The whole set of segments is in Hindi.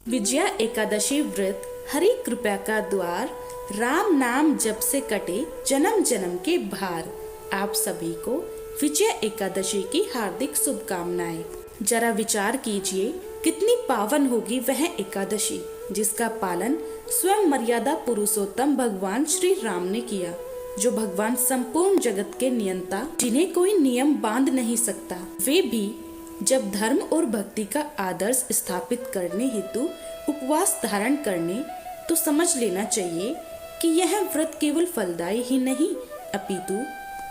विजया एकादशी व्रत हरि कृपा का द्वार, राम नाम जप से कटे जन्म जन्म के भार। आप सभी को विजया एकादशी की हार्दिक शुभकामनाएं। जरा विचार कीजिए कितनी पावन होगी वह एकादशी जिसका पालन स्वयं मर्यादा पुरुषोत्तम भगवान श्री राम ने किया, जो भगवान संपूर्ण जगत के नियंता, जिन्हें कोई नियम बांध नहीं सकता। वे भी जब धर्म और भक्ति का आदर्श स्थापित करने हेतु उपवास धारण करने, तो समझ लेना चाहिए कि यह व्रत केवल फलदायी ही नहीं अपितु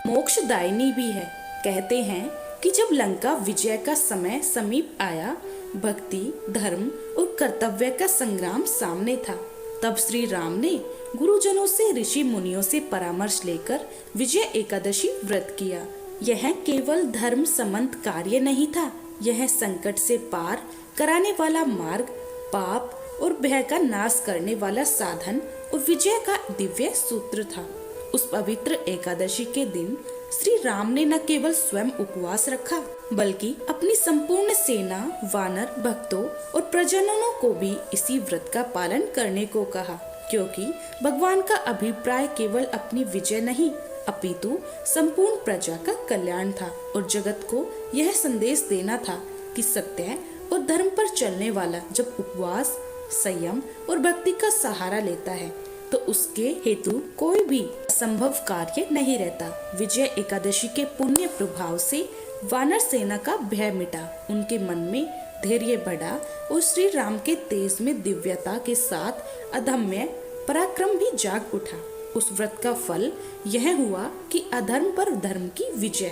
मोक्षदायिनी भी है। कहते हैं कि जब लंका विजय का समय समीप आया, भक्ति, धर्म और कर्तव्य का संग्राम सामने था, तब श्री राम ने गुरुजनों से, ऋषि मुनियों से परामर्श लेकर विजय एकादशी व्रत किया। यह केवल धर्म संबंध कार्य नहीं था, यह संकट से पार कराने वाला मार्ग, पाप और भय का नाश करने वाला साधन और विजय का दिव्य सूत्र था। उस पवित्र एकादशी के दिन श्री राम ने न केवल स्वयं उपवास रखा, बल्कि अपनी संपूर्ण सेना, वानर, भक्तों और प्रजननों को भी इसी व्रत का पालन करने को कहा, क्योंकि भगवान का अभिप्राय केवल अपनी विजय नहीं अपितु संपूर्ण प्रजा का कल्याण था और जगत को यह संदेश देना था कि सत्य और धर्म पर चलने वाला जब उपवास, संयम और भक्ति का सहारा लेता है, तो उसके हेतु कोई भी असंभव कार्य नहीं रहता। विजय एकादशी के पुण्य प्रभाव से वानर सेना का भय मिटा, उनके मन में धैर्य बढ़ा और श्री राम के तेज में दिव्यता के साथ अदम्य पराक्रम भी जाग उठा। उस व्रत का फल यह हुआ कि अधर्म पर धर्म की विजय,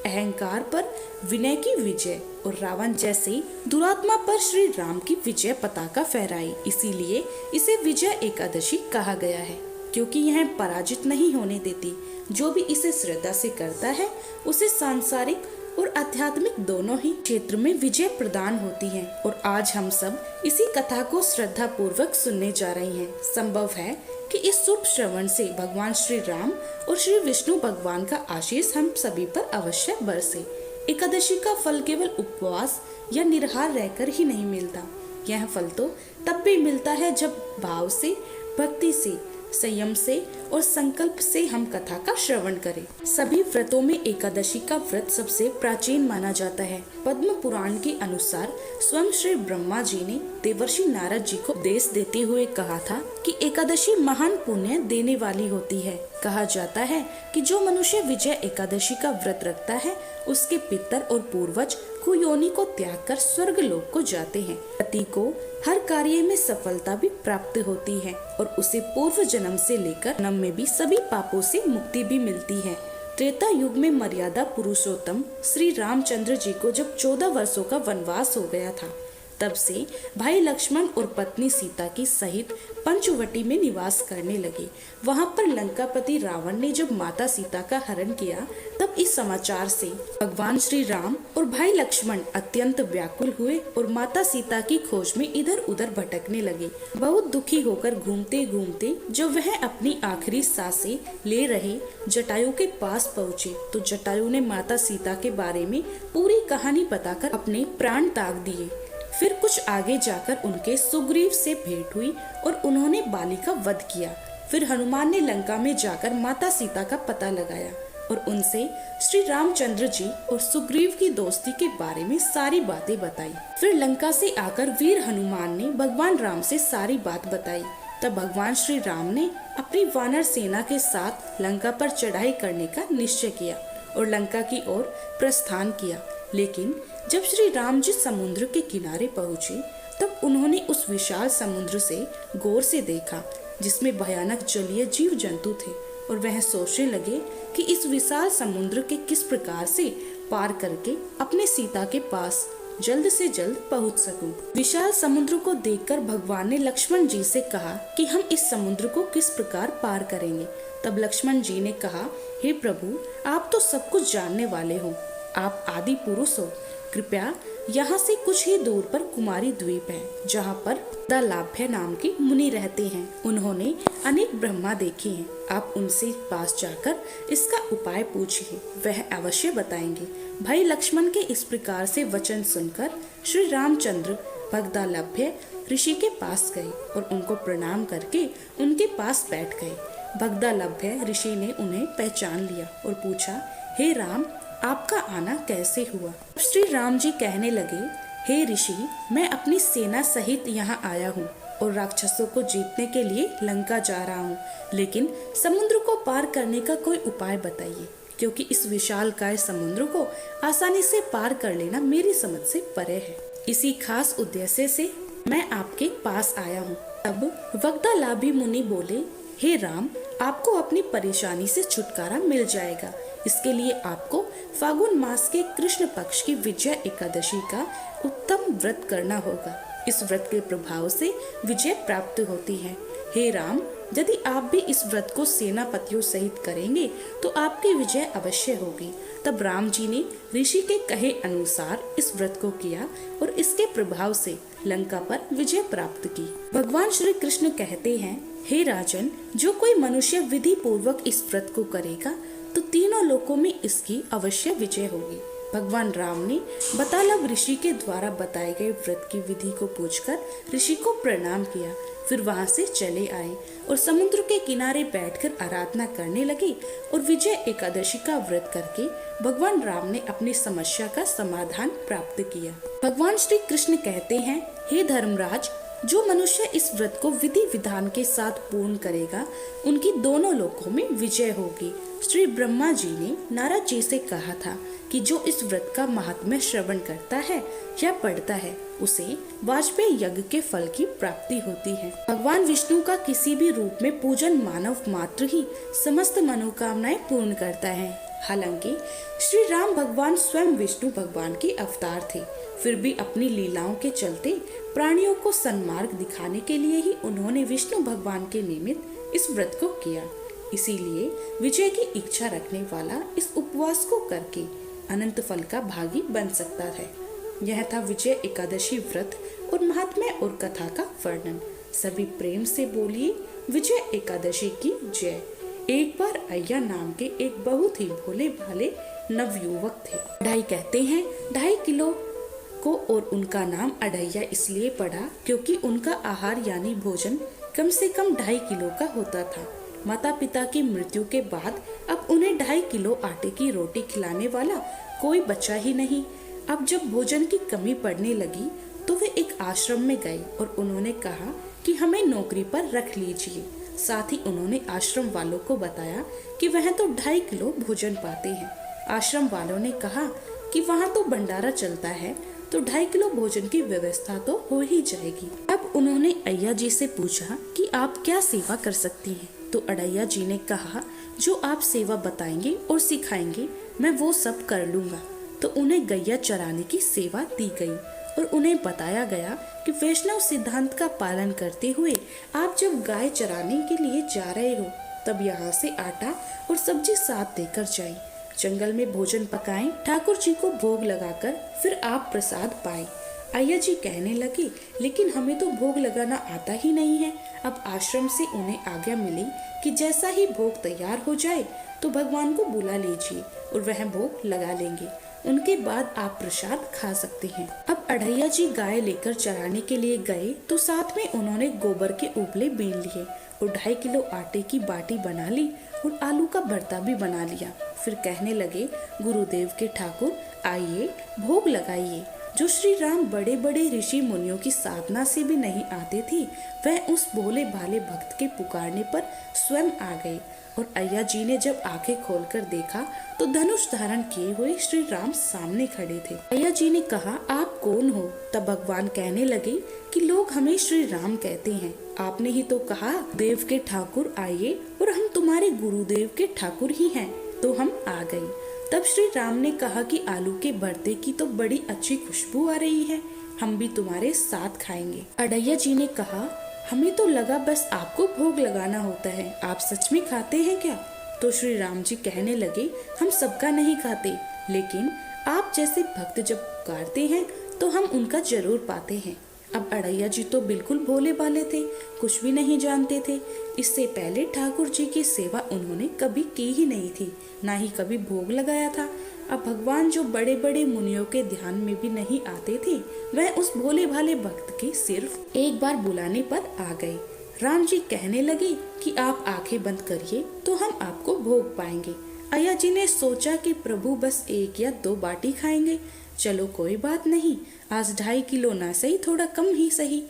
अहंकार पर विनय की विजय और रावण जैसे दुरात्मा पर श्री राम की विजय पताका फहराई। इसीलिए इसे विजय एकादशी कहा गया है, क्योंकि यह पराजित नहीं होने देती। जो भी इसे श्रद्धा से करता है, उसे सांसारिक और आध्यात्मिक दोनों ही क्षेत्र में विजय प्रदान होती है। और आज हम सब इसी कथा को श्रद्धा पूर्वक सुनने जा रहे हैं। संभव है कि इस शुभ श्रवण से भगवान श्री राम और श्री विष्णु भगवान का आशीष हम सभी पर अवश्य बरसे। एकादशी का फल केवल उपवास या निराहार रहकर ही नहीं मिलता। यह फल तो तब भी मिलता है जब भाव से, भक्ति से, संयम से और संकल्प से हम कथा का श्रवण करें। सभी व्रतों में एकादशी का व्रत सबसे प्राचीन माना जाता है। पद्म पुराण के अनुसार स्वयं श्री ब्रह्मा जी ने देवर्षि नारद जी को उपदेश देते हुए कहा था कि एकादशी महान पुण्य देने वाली होती है। कहा जाता है कि जो मनुष्य विजय एकादशी का व्रत रखता है, उसके पितर और पूर्वज कुयोनि को त्याग कर स्वर्ग लोक को जाते हैं। पति को हर कार्य में सफलता भी प्राप्त होती है और उसे पूर्व जन्म से लेकर जन्म में भी सभी पापों से मुक्ति भी मिलती है। त्रेता युग में मर्यादा पुरुषोत्तम श्री रामचंद्र जी को जब 14 वर्षों का वनवास हो गया था, तब से भाई लक्ष्मण और पत्नी सीता की सहित पंचवटी में निवास करने लगे। वहां पर लंकापति रावण ने जब माता सीता का हरण किया, तब इस समाचार से भगवान श्री राम और भाई लक्ष्मण अत्यंत व्याकुल हुए और माता सीता की खोज में इधर उधर भटकने लगे। बहुत दुखी होकर घूमते घूमते जब वह अपनी आखिरी सांसें ले रहे जटायु के पास पहुँचे, तो जटायु ने माता सीता के बारे में पूरी कहानी बताकर अपने प्राण त्याग दिए। फिर कुछ आगे जाकर उनके सुग्रीव से भेंट हुई और उन्होंने बाली का वध किया। फिर हनुमान ने लंका में जाकर माता सीता का पता लगाया और उनसे श्री रामचंद्र जी और सुग्रीव की दोस्ती के बारे में सारी बातें बताई। फिर लंका से आकर वीर हनुमान ने भगवान राम से सारी बात बताई। तब भगवान श्री राम ने अपनी वानर सेना के साथ लंका पर चढ़ाई करने का निश्चय किया और लंका की ओर प्रस्थान किया। लेकिन जब श्री राम जी समुद्र के किनारे पहुँचे, तब उन्होंने उस विशाल समुद्र से गौर से देखा, जिसमें भयानक जलीय जीव जंतु थे, और वह सोचने लगे कि इस विशाल समुद्र के किस प्रकार से पार करके अपने सीता के पास जल्द से जल्द पहुंच सकूं। विशाल समुद्र को देखकर भगवान ने लक्ष्मण जी से कहा कि हम इस समुद्र को किस प्रकार पार करेंगे। तब लक्ष्मण जी ने कहा, हे प्रभु, आप तो सब कुछ जानने वाले हो, आप आदि पुरुष हो। कृपया यहाँ से कुछ ही दूर पर कुमारी द्वीप है, जहाँ पर दालाभ्य नाम के मुनि रहते हैं। उन्होंने अनेक ब्रह्मा देखे हैं। आप उनसे पास जाकर इसका उपाय पूछिए, वह अवश्य बताएंगे। भाई लक्ष्मण के इस प्रकार से वचन सुनकर श्री रामचंद्र भगदालभ्य ऋषि के पास गए और उनको प्रणाम करके उनके पास बैठ गए। भगदलभ्य ऋषि ने उन्हें पहचान लिया और पूछा, हे राम, आपका आना कैसे हुआ? श्री राम जी कहने लगे, हे ऋषि, मैं अपनी सेना सहित यहाँ आया हूँ और राक्षसों को जीतने के लिए लंका जा रहा हूँ, लेकिन समुद्र को पार करने का कोई उपाय बताइए, क्योंकि इस विशालकाय समुद्र को आसानी से पार कर लेना मेरी समझ से परे है। इसी खास उद्देश्य से मैं आपके पास आया हूँ। तब वग्दालाभी मुनि बोले, हे राम, आपको अपनी परेशानी से छुटकारा मिल जाएगा। इसके लिए आपको फागुन मास के कृष्ण पक्ष की विजय एकादशी का उत्तम व्रत करना होगा। इस व्रत के प्रभाव से विजय प्राप्त होती है। हे राम, यदि आप भी इस व्रत को सेनापतियों सहित करेंगे तो आपकी विजय अवश्य होगी। तब राम जी ने ऋषि के कहे अनुसार इस व्रत को किया और इसके प्रभाव से लंका पर विजय प्राप्त की। भगवान श्री कृष्ण कहते हैं, हे राजन, जो कोई मनुष्य विधि पूर्वक इस व्रत को करेगा तो तीनों लोकों में इसकी अवश्य विजय होगी। भगवान राम ने बतालव ऋषि के द्वारा बताए गए व्रत की विधि को पूछकर ऋषि को प्रणाम किया। फिर वहां से चले आए और समुद्र के किनारे बैठकर आराधना करने लगे और विजय एकादशी का व्रत करके भगवान राम ने अपनी समस्या का समाधान प्राप्त किया। भगवान श्री कृष्ण कहते हैं, हे धर्मराज, जो मनुष्य इस व्रत को विधि विधान के साथ पूर्ण करेगा उनकी दोनों लोकों में विजय होगी। श्री ब्रह्मा जी ने नारद जी से कहा था कि जो इस व्रत का महात्म्य श्रवण करता है या पढ़ता है उसे वाजपेयी यज्ञ के फल की प्राप्ति होती है। भगवान विष्णु का किसी भी रूप में पूजन मानव मात्र ही समस्त मनोकामनाएं पूर्ण करता है। हालांकि श्री राम भगवान स्वयं विष्णु भगवान के अवतार थे, फिर भी अपनी लीलाओं के चलते प्राणियों को सन्मार्ग दिखाने के लिए ही उन्होंने विष्णु भगवान के निमित्त इस व्रत को किया। इसीलिए विजय की इच्छा रखने वाला इस उपवास को करके अनंत फल का भागी बन सकता है। यह था विजय एकादशी व्रत और महात्म्य और कथा का वर्णन। सभी प्रेम से बोलिए, विजय एकादशी की जय। एक बार अय्या नाम के एक बहुत ही भोले भाले नवयुवक थे। ढाई कहते हैं 2.5 किलो को, और उनका नाम अढ़ैया इसलिए पड़ा क्योंकि उनका आहार यानी भोजन कम से कम 2.5 किलो का होता था। माता पिता की मृत्यु के बाद अब उन्हें 2.5 किलो आटे की रोटी खिलाने वाला कोई बचा ही नहीं। अब जब भोजन की कमी पड़ने लगी तो वे एक आश्रम में गए और उन्होंने कहा कि हमें नौकरी पर रख लीजिए। साथ ही उन्होंने आश्रम वालों को बताया कि वह तो 2.5 किलो भोजन पाते हैं। आश्रम वालों ने कहा कि वहाँ तो भंडारा चलता है तो 2.5 किलो भोजन की व्यवस्था तो हो ही जाएगी। अब उन्होंने अय्या जी से पूछा कि आप क्या सेवा कर सकती हैं। तो अढ़ैया जी ने कहा, जो आप सेवा बताएंगे और सिखाएंगे मैं वो सब कर लूंगा। तो उन्हें गैया चराने की सेवा दी गई और उन्हें बताया गया कि वैष्णव सिद्धांत का पालन करते हुए आप जब गाय चराने के लिए जा रहे हो तब यहाँ से आटा और सब्जी साथ देकर जाएं। जंगल में भोजन पकाएं, ठाकुर जी को भोग लगाकर फिर आप प्रसाद पाएं। अय्या जी कहने लगे, लेकिन हमें तो भोग लगाना आता ही नहीं है। अब आश्रम से उन्हें आज्ञा मिली कि जैसा ही भोग तैयार हो जाए तो भगवान को बुला लीजिए और वह भोग लगा लेंगे। उनके बाद आप प्रसाद खा सकते हैं। अब अढ़ैया जी गाय लेकर चराने के लिए गए तो साथ में उन्होंने गोबर के उपले बीन लिए और 2.5 किलो आटे की बाटी बना ली और आलू का भरता भी बना लिया। फिर कहने लगे, गुरुदेव के ठाकुर आइए भोग लगाइए। जो श्री राम बड़े बड़े ऋषि मुनियों की साधना से भी नहीं आते थे, वह उस भोले भाले भक्त के पुकारने पर स्वयं आ गए। और अय्या जी ने जब आंखें खोलकर देखा तो धनुष धारण किए हुए श्री राम सामने खड़े थे। अय्या जी ने कहा, आप कौन हो? तब भगवान कहने लगे कि लोग हमें श्री राम कहते हैं। आपने ही तो कहा देव के ठाकुर आइए और हम तुम्हारे गुरुदेव के ठाकुर ही हैं, तो हम आ गए। तब श्री राम ने कहा कि आलू के भरते की तो बड़ी अच्छी खुशबू आ रही है, हम भी तुम्हारे साथ खाएंगे। अढ़ैया जी ने कहा, हमें तो लगा बस आपको भोग लगाना होता है, आप सच में खाते हैं क्या? तो श्री राम जी कहने लगे, हम सबका नहीं खाते, लेकिन आप जैसे भक्त जब पुकारते हैं तो हम उनका जरूर पाते हैं। अब अढ़ैया जी तो बिल्कुल भोले भाले थे, कुछ भी नहीं जानते थे। इससे पहले ठाकुर जी की सेवा उन्होंने कभी की ही नहीं थी, ना ही कभी भोग लगाया था। अब भगवान जो बड़े बड़े मुनियों के ध्यान में भी नहीं आते थे, वह उस भोले भाले भक्त के सिर्फ एक बार बुलाने पर आ गए। राम जी कहने लगे कि आप आंखें बंद करिए तो हम आपको भोग पाएंगे। अय्या जी ने सोचा कि प्रभु बस 1 या 2 बाटी खाएंगे। चलो कोई बात नहीं, आज 2.5 किलो ना सही, थोड़ा कम ही सही,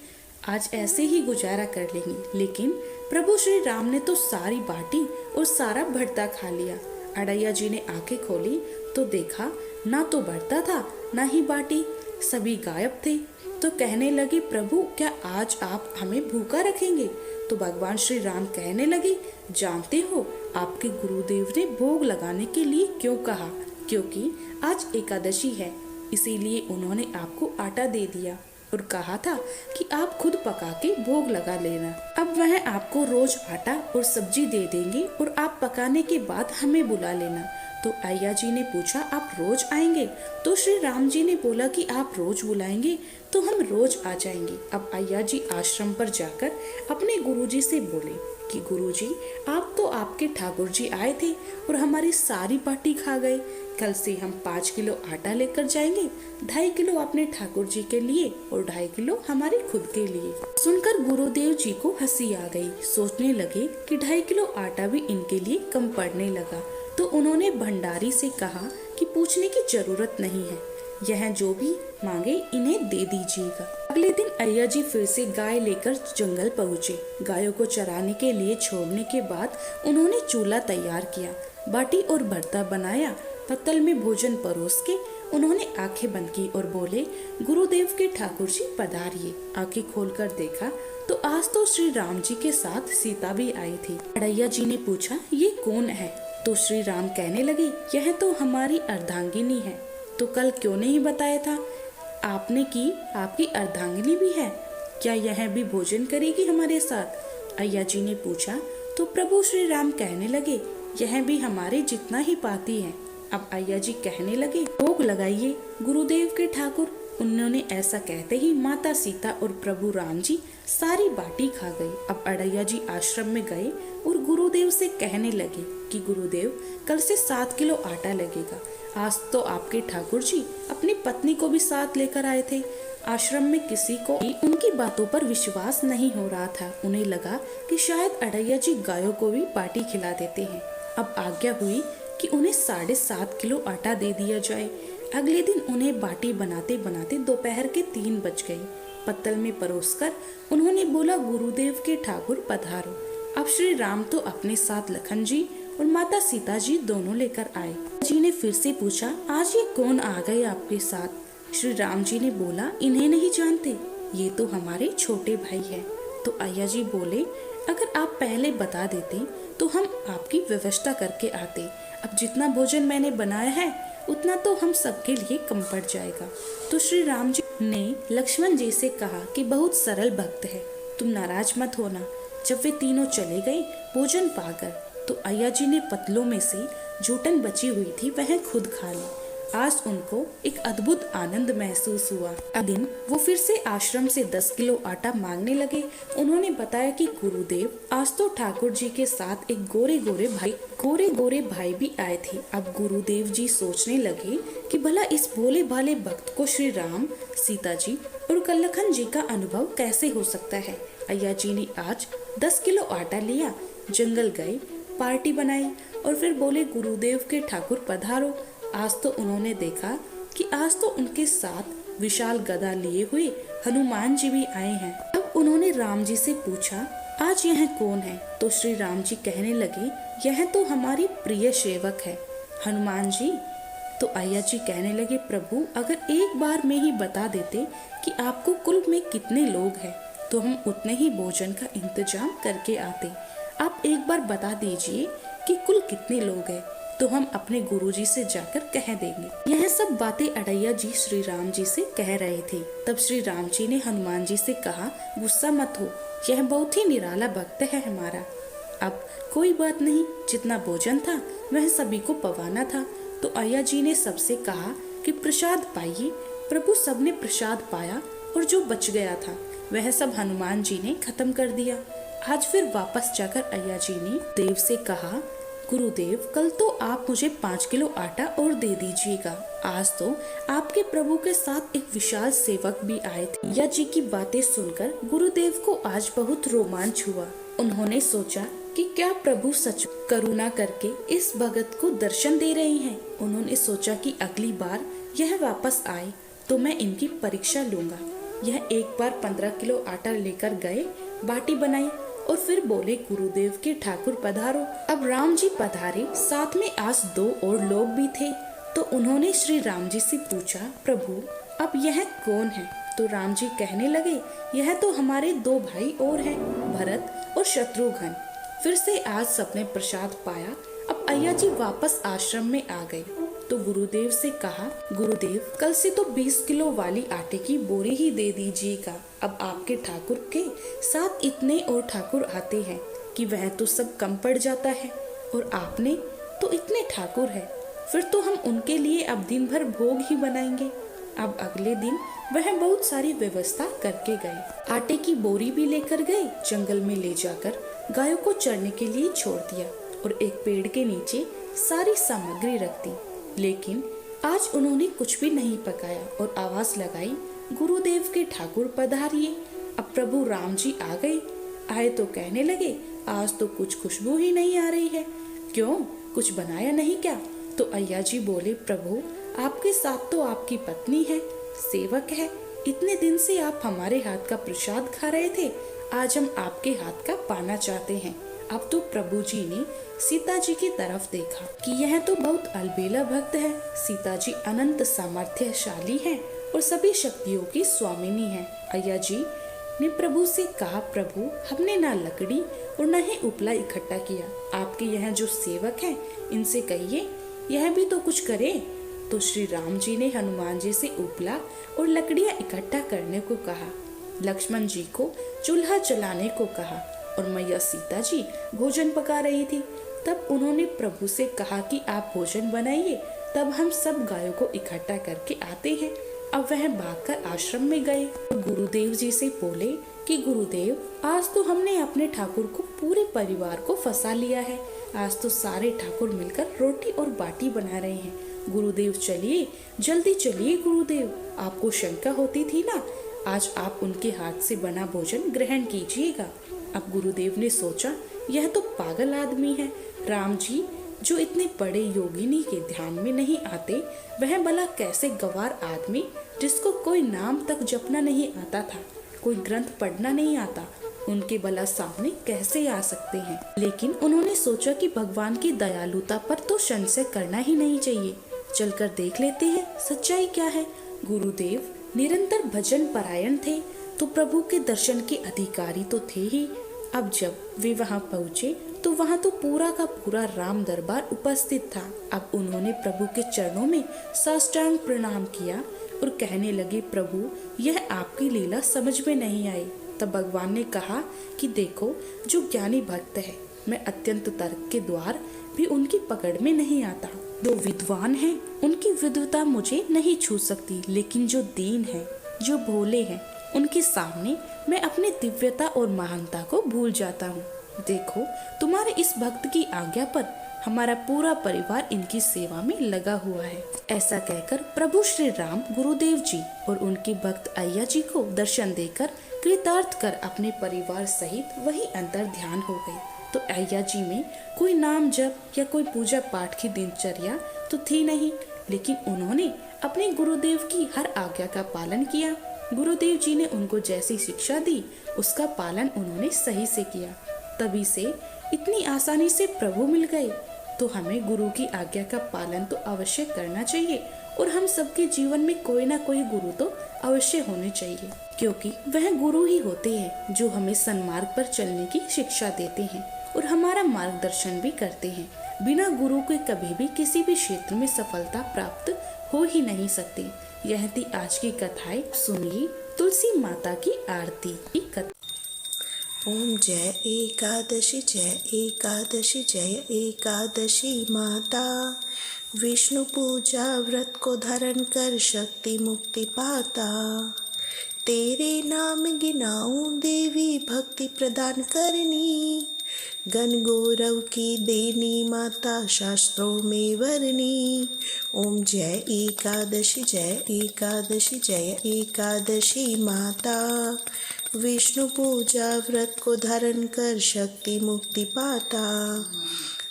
आज ऐसे ही गुजारा कर लेंगे। लेकिन प्रभु श्री राम ने तो सारी बाटी और सारा भरता खा लिया। अड़ैया जी ने आंखें खोली तो देखा ना तो भरता था ना ही बाटी, सभी गायब थे। तो कहने लगे, प्रभु क्या आज आप हमें भूखा रखेंगे? तो भगवान श्री राम कहने लगे, जानते हो आपके गुरुदेव ने भोग लगाने के लिए क्यों कहा? क्योंकि आज एकादशी है, इसीलिए उन्होंने आपको आटा दे दिया और कहा था कि आप खुद पका के भोग लगा लेना। अब वह आपको रोज आटा और सब्जी दे देंगे और आप पकाने के बाद हमें बुला लेना। तो अय्या जी ने पूछा, आप रोज आएंगे? तो श्री राम जी ने बोला कि आप रोज बुलाएंगे तो हम रोज आ जाएंगे। अब अय्या जी आश्रम पर जाकर अपने गुरुजी से बोले कि गुरुजी, आप तो आपके ठाकुर जी आए थे और हमारी सारी बाटी खा गए। कल से हम 5 किलो आटा लेकर जाएंगे, 2.5 किलो अपने ठाकुर जी के लिए और 2.5 किलो हमारे खुद के लिए। सुनकर गुरुदेव जी को हंसी आ गई। सोचने लगे कि 2.5 किलो आटा भी इनके लिए कम पड़ने लगा। तो उन्होंने भंडारी से कहा कि पूछने की जरूरत नहीं है, यह जो भी मांगे इन्हें दे दीजिएगा। अगले दिन अय्या जी फिर से गाय लेकर जंगल पहुँचे। गायों को चराने के लिए छोड़ने के बाद उन्होंने चूल्हा तैयार किया, बाटी और भरता बनाया, पत्तल में भोजन परोस के उन्होंने आंखें बंद की और बोले, गुरुदेव के ठाकुर जी पधारिए। आंखें खोलकर देखा तो आज तो श्री राम जी के साथ सीता भी आई थी। अड़ैया जी ने पूछा, ये कौन है? तो श्री राम कहने लगे, यह तो हमारी अर्धांगिनी है। तो कल क्यों नहीं बताया था आपने कि आपकी अर्धांगिनी भी है? क्या यह भी भोजन करेगी हमारे साथ? अय्या जी ने पूछा। तो प्रभु श्री राम कहने लगे, यह भी हमारे जितना ही पाती है। अब अय्या जी कहने लगे, भोग लगाइए गुरुदेव के ठाकुर। उन्होंने ऐसा कहते ही माता सीता और प्रभु राम जी सारी बाटी खा गए। अब अड़ैया जी आश्रम में गए और गुरुदेव से कहने लगे कि गुरुदेव, कल से 7 किलो आटा लगेगा। आज तो आपके ठाकुर जी अपनी पत्नी को भी साथ लेकर आए थे। आश्रम में किसी को उनकी बातों पर विश्वास नहीं हो रहा था। उन्हें लगा कि शायद अड़ैया जी गायों को भी बाटी खिला देते हैं। अब आज्ञा हुई कि उन्हें 7.5 किलो आटा दे दिया जाए। अगले दिन उन्हें बाटी बनाते बनाते दोपहर के 3 बज गए। पत्तल में परोसकर उन्होंने बोला, गुरुदेव के ठाकुर पधारो। अब श्री राम तो अपने साथ लखन जी और माता सीता जी दोनों लेकर आए। जी ने फिर से पूछा, आज ये कौन आ गए आपके साथ? श्री राम जी ने बोला, इन्हें नहीं जानते, ये तो हमारे छोटे भाई है। तो अय्या जी बोले, अगर आप पहले बता देते तो हम आपकी व्यवस्था करके आते। अब जितना भोजन मैंने बनाया है उतना तो हम सबके लिए कम पड़ जाएगा। तो श्री राम जी ने लक्ष्मण जी से कहा कि बहुत सरल भक्त है, तुम नाराज मत होना। जब वे तीनों चले गए भोजन पाकर, तो अय्या जी ने पतलों में से जूठन बची हुई थी वह खुद खा ली। आज उनको एक अद्भुत आनंद महसूस हुआ। अगले दिन वो फिर से आश्रम से 10 किलो आटा मांगने लगे। उन्होंने बताया कि गुरुदेव, आज तो ठाकुर जी के साथ एक गोरे गोरे भाई भी आए थे। अब गुरुदेव जी सोचने लगे कि भला इस भोले भाले भक्त को श्री राम, सीता जी और लखन जी का अनुभव कैसे हो सकता है। अय्या जी ने आज 10 किलो आटा लिया, जंगल गए, पार्टी बनाई और फिर बोले, गुरुदेव के ठाकुर पधारो। आज तो उन्होंने देखा कि आज तो उनके साथ विशाल गदा लिए हुए हनुमान जी भी आए हैं। अब उन्होंने राम जी से पूछा, आज यह कौन है? तो श्री राम जी कहने लगे, यह तो हमारी प्रिय सेवक है, हनुमान जी। तो अय्या जी कहने लगे, प्रभु अगर एक बार में ही बता देते कि आपको कुल में कितने लोग हैं तो हम उतने ही भोजन का इंतजाम करके आते। आप एक बार बता दीजिए कि कुल कितने लोग हैं तो हम अपने गुरुजी से जाकर कह देंगे। यह सब बातें अड़ैया जी श्री राम जी से कह रहे थे। तब श्री राम जी ने हनुमान जी से कहा, गुस्सा मत हो, यह बहुत ही निराला भक्त है हमारा। अब कोई बात नहीं, जितना भोजन था वह सभी को पवाना था। तो अय्या जी ने सबसे कहा कि प्रसाद पाइए। प्रभु सबने प्रसाद पाया और जो बच गया था वह सब हनुमान जी ने खत्म कर दिया। आज फिर वापस जाकर अय्या जी ने देव से कहा गुरुदेव, कल तो आप मुझे 5 किलो आटा और दे दीजिएगा। आज तो आपके प्रभु के साथ एक विशाल सेवक भी आए थे। अय्या जी की बातें सुनकर गुरुदेव को आज बहुत रोमांच हुआ। उन्होंने सोचा कि क्या प्रभु सच करुणा करके इस भगत को दर्शन दे रहे हैं। उन्होंने सोचा कि अगली बार यह वापस आए तो मैं इनकी परीक्षा लूंगा। यह एक बार 15 किलो आटा लेकर गए, बाटी बनाई और फिर बोले, गुरुदेव के ठाकुर पधारो। अब राम जी पधारे, साथ में आज 2 और लोग भी थे। तो उन्होंने श्री राम जी से पूछा, प्रभु अब यह कौन है? तो राम जी कहने लगे, यह तो हमारे 2 भाई और हैं, भरत और शत्रुघ्न। फिर से आज सबने प्रसाद पाया। अब अय्या जी वापस आश्रम में आ गए तो गुरुदेव से कहा, गुरुदेव कल से तो 20 किलो वाली आटे की बोरी ही दे दीजिएगा। अब आपके ठाकुर के साथ इतने और ठाकुर आते हैं कि वह तो सब कम पड़ जाता है, और आपने तो इतने ठाकुर हैं, फिर तो हम उनके लिए अब दिन भर भोग ही बनाएंगे। अब अगले दिन वह बहुत सारी व्यवस्था करके गए। आटे की बोरी भी लेकर गए, जंगल में ले जाकर गायों को चरने के लिए छोड़ दिया और एक पेड़ के नीचे सारी सामग्री रख दी। लेकिन आज उन्होंने कुछ भी नहीं पकाया और आवाज लगाई, गुरुदेव के ठाकुर पधारिए। अब प्रभु राम जी आ गए। आए तो कहने लगे, आज तो कुछ खुशबू ही नहीं आ रही है, क्यों, कुछ बनाया नहीं क्या? तो अय्या जी बोले, प्रभु आपके साथ तो आपकी पत्नी है, सेवक है, इतने दिन से आप हमारे हाथ का प्रसाद खा रहे थे, आज हम आपके हाथ का पाना चाहते हैं। अब तो प्रभु जी ने सीता जी की तरफ देखा कि यह तो बहुत अलबेला भक्त है। सीता जी अनंत सामर्थ्यशाली हैं और सभी शक्तियों की स्वामिनी हैं। अय्या जी ने प्रभु से कहा, प्रभु हमने ना लकड़ी और न ही उपला इकट्ठा किया, आपके यहाँ जो सेवक हैं इनसे कहिए यह भी तो कुछ करे। तो श्री राम जी ने हनुमान जी से उपला और लकड़ियाँ इकट्ठा करने को कहा, लक्ष्मण जी को चूल्हा जलाने को कहा और मैया सीता जी भोजन पका रही थी। तब उन्होंने प्रभु से कहा कि आप भोजन बनाइए, तब हम सब गायों को इकट्ठा करके आते हैं। अब वह भागकर आश्रम में गए और गुरुदेव जी से बोले कि गुरुदेव आज तो हमने अपने ठाकुर को पूरे परिवार को फंसा लिया है। आज तो सारे ठाकुर मिलकर रोटी और बाटी बना रहे हैं। गुरुदेव चलिए, जल्दी चलिए गुरुदेव, आपको शंका होती थी ना, आज आप उनके हाथ से बना भोजन ग्रहण कीजिएगा। अब गुरुदेव ने सोचा, यह तो पागल आदमी है। राम जी जो इतने बड़े योगिनी के ध्यान में नहीं आते, वह भला कैसे गवार आदमी जिसको कोई नाम तक जपना नहीं आता था, कोई ग्रंथ पढ़ना नहीं आता, उनके भला सामने कैसे आ सकते हैं। लेकिन उन्होंने सोचा कि भगवान की दयालुता पर तो संशय करना ही नहीं चाहिए, चलकर देख लेते हैं सच्चाई क्या है। गुरुदेव निरंतर भजन परायण थे तो प्रभु के दर्शन के अधिकारी तो थे ही। अब जब वे वहां पहुंचे तो वहां तो पूरा का पूरा राम दरबार उपस्थित था। अब उन्होंने प्रभु के चरणों में साष्टांग प्रणाम किया और कहने लगे, प्रभु यह आपकी लीला समझ में नहीं आई। तब भगवान ने कहा कि देखो, जो ज्ञानी भक्त है, मैं अत्यंत तर्क के द्वार भी उनकी पकड़ में नहीं आता। जो विद्वान हैं, उनकी विद्वता मुझे नहीं छू सकती, लेकिन जो दीन है, जो भोले हैं, उनके सामने मैं अपनी दिव्यता और महानता को भूल जाता हूँ। देखो, तुम्हारे इस भक्त की आज्ञा पर हमारा पूरा परिवार इनकी सेवा में लगा हुआ है। ऐसा कहकर प्रभु श्री राम गुरुदेव जी और उनके भक्त अय्या जी को दर्शन देकर कृतार्थ कर अपने परिवार सहित वही अंतर ध्यान हो गए। तो अय्या जी में कोई नाम जप या कोई पूजा पाठ की दिनचर्या तो थी नहीं, लेकिन उन्होंने अपने गुरुदेव की हर आज्ञा का पालन किया। गुरुदेव जी ने उनको जैसी शिक्षा दी, उसका पालन उन्होंने सही से किया। तभी से इतनी आसानी से प्रभु मिल गए। तो हमें गुरु की आज्ञा का पालन तो अवश्य करना चाहिए, और हम सबके जीवन में कोई ना कोई गुरु तो अवश्य होने चाहिए, क्योंकि वह गुरु ही होते हैं जो हमें सन्मार्ग पर चलने की शिक्षा देते हैं और हमारा मार्गदर्शन भी करते हैं। बिना गुरु के कभी भी किसी भी क्षेत्र में सफलता प्राप्त हो ही नहीं सकती। यह थी आज की कथाएं। सुनिए तुलसी माता की आरती की कथा। ओम जय एकादशी, जय एकादशी, जय एकादशी माता। विष्णु पूजा व्रत को धारण कर शक्ति मुक्ति पाता। तेरे नाम गिनाऊं देवी, भक्ति प्रदान करनी। गण गौरव की देनी माता शास्त्रों में वर्णी। ओम जय एकादशी जय एकादशी जय एकादशी माता। विष्णु पूजा व्रत को धारण कर शक्ति मुक्ति पाता।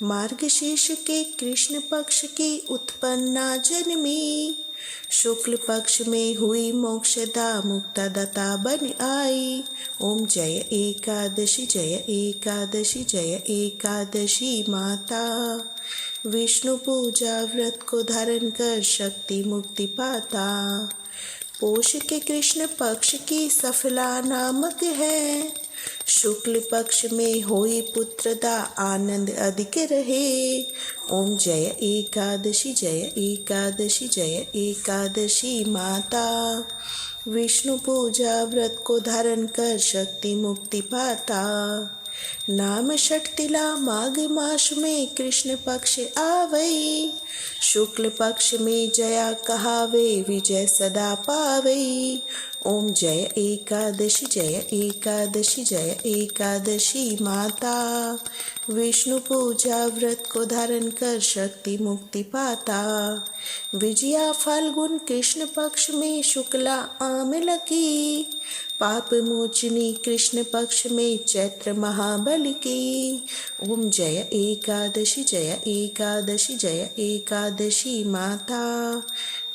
मार्गशीर्ष के कृष्ण पक्ष की उत्पन्ना जन्मी। शुक्ल पक्ष में हुई मोक्षदा मुक्तदाता बन आई। ओम जय एकादशी जय एकादशी जय एकादशी माता। विष्णु पूजा व्रत को धारण कर शक्ति मुक्ति पाता। पोष के कृष्ण पक्ष की सफला नामक है। शुक्ल पक्ष में होई पुत्रदा आनंद अधिक रहे। ओम जय एकादशी जय एकादशी जय एकादशी माता। विष्णु पूजा व्रत को धारण कर शक्ति मुक्ति पाता। नाम षटतिला माघ मास में कृष्ण पक्ष आवई। शुक्ल पक्ष में जया कहावे विजय सदा पावई। ओम जय एकादशी जय एकादशी जय एकादशी माता। विष्णु पूजा व्रत को धारण कर शक्ति मुक्ति पाता। विजया फाल्गुन कृष्ण पक्ष में शुक्ला आमिल की। पाप मोचनी कृष्ण पक्ष में चैत्र महाबल की। ओम जय एकादशी जय एकादशी जय एकादशी माता।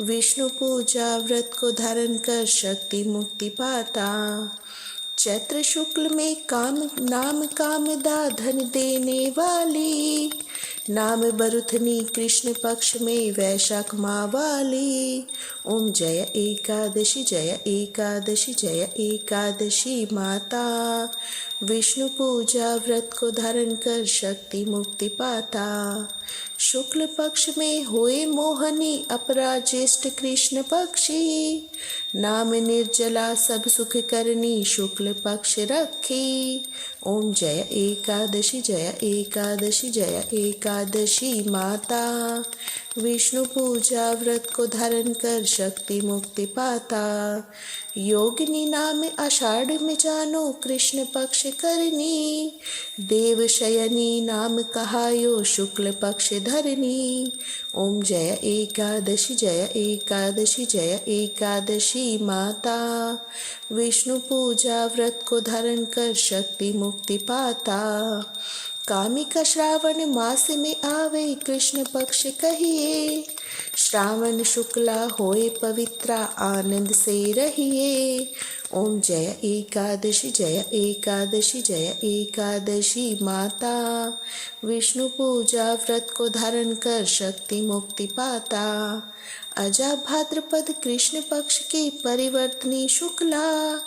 विष्णु पूजा व्रत को धारण कर शक्ति मुक्ति पाता। चैत्र शुक्ल में काम नाम कामदा धन देने वाली। नाम बरुथनी कृष्ण पक्ष में वैशाख माह वाली। ओम जय एकादशी जय एकादशी जय एकादशी माता। विष्णु पूजा व्रत को धारण कर शक्ति मुक्ति पाता। शुक्ल पक्ष में होए मोहनी अपरा ज्येष्ठ कृष्ण पक्षी। नाम निर्जला सब सुख करनी शुक्ल पक्ष रखी। ओम जय एकादशी जय एकादशी जय एकादशी माता। विष्णु पूजा व्रत को धारण कर शक्ति मुक्ति पाता। योगिनी नाम आषाढ़ में जानो कृष्ण पक्ष करनी। देव शयनी नाम कहायो शुक्ल पक्ष धरनी। ओम जय एकादशी जय एकादशी जय एकादशी माता। विष्णु पूजा व्रत को धारण कर शक्ति मुक्ति पाता। कामिका श्रावण मास में आवे कृष्ण पक्ष कहिए। श्रावण शुक्ला होए पवित्रा आनंद से रहिए। ओम जय एकादशी जय एकादशी जय एकादशी माता। विष्णु पूजा व्रत को धारण कर शक्ति मुक्ति पाता। अजा भाद्रपद कृष्ण पक्ष की परिवर्तनी शुक्ला।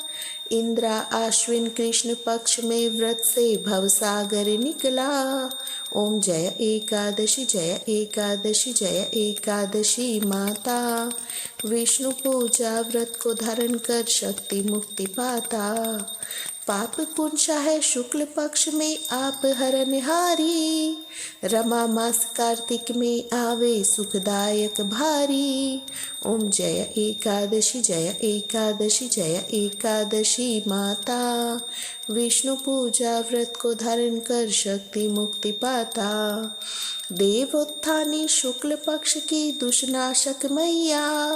इंद्रा आश्विन कृष्ण पक्ष में व्रत से भवसागर निकला। ओम जय एकादशी जय एकादशी जय एकादशी माता। विष्णु पूजा व्रत को धारण कर शक्ति मुक्ति पाता। पाप कुंशा है शुक्ल पक्ष में आप हरनहारी। रमा मास कार्तिक में आवे सुखदायक भारी। ओम जय एकादशी जय एकादशी जय एकादशी माता। विष्णु पूजा व्रत को धारण कर शक्ति मुक्ति पाता। देवोत्थानी शुक्ल पक्ष की दुष्नाशक मैया।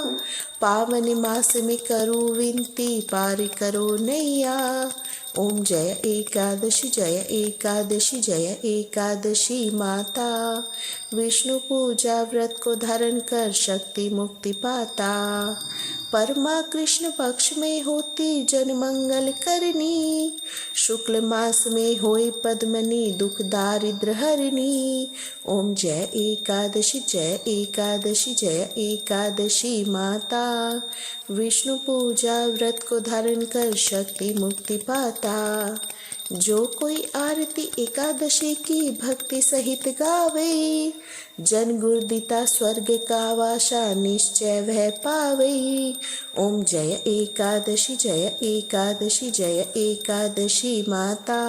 पावन मास में करो विनती पार करो नैया। ओम जय एकादशी जय एकादशी जय एकादशी माता। विष्णु पूजा व्रत को धारण कर शक्ति मुक्ति पाता। परमा कृष्ण पक्ष में होती जन मंगल करनी। शुक्ल मास में होए पद्मनी दुख दारिद्र हरनी। ओम जय एकादशी जय एकादशी जय एकादशी माता। विष्णु पूजा व्रत को धारण कर शक्ति मुक्ति पाता। जो कोई आरती एकादशी की भक्ति सहित गावे। जन गुरुदिता स्वर्ग का वासा निश्चय वह पावे। ओम जय एकादशी जय एकादशी जय एकादशी माता।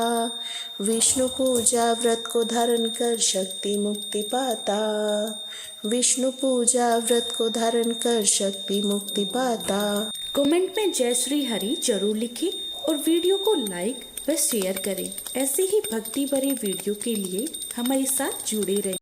विष्णु पूजा व्रत को धारण कर शक्ति मुक्ति पाता। विष्णु पूजा व्रत को धारण कर शक्ति मुक्ति पाता। कमेंट में जय श्री हरि जरूर लिखें और वीडियो को लाइक व शेयर करें। ऐसे ही भक्ति भरे वीडियो के लिए हमारे साथ जुड़े रहें।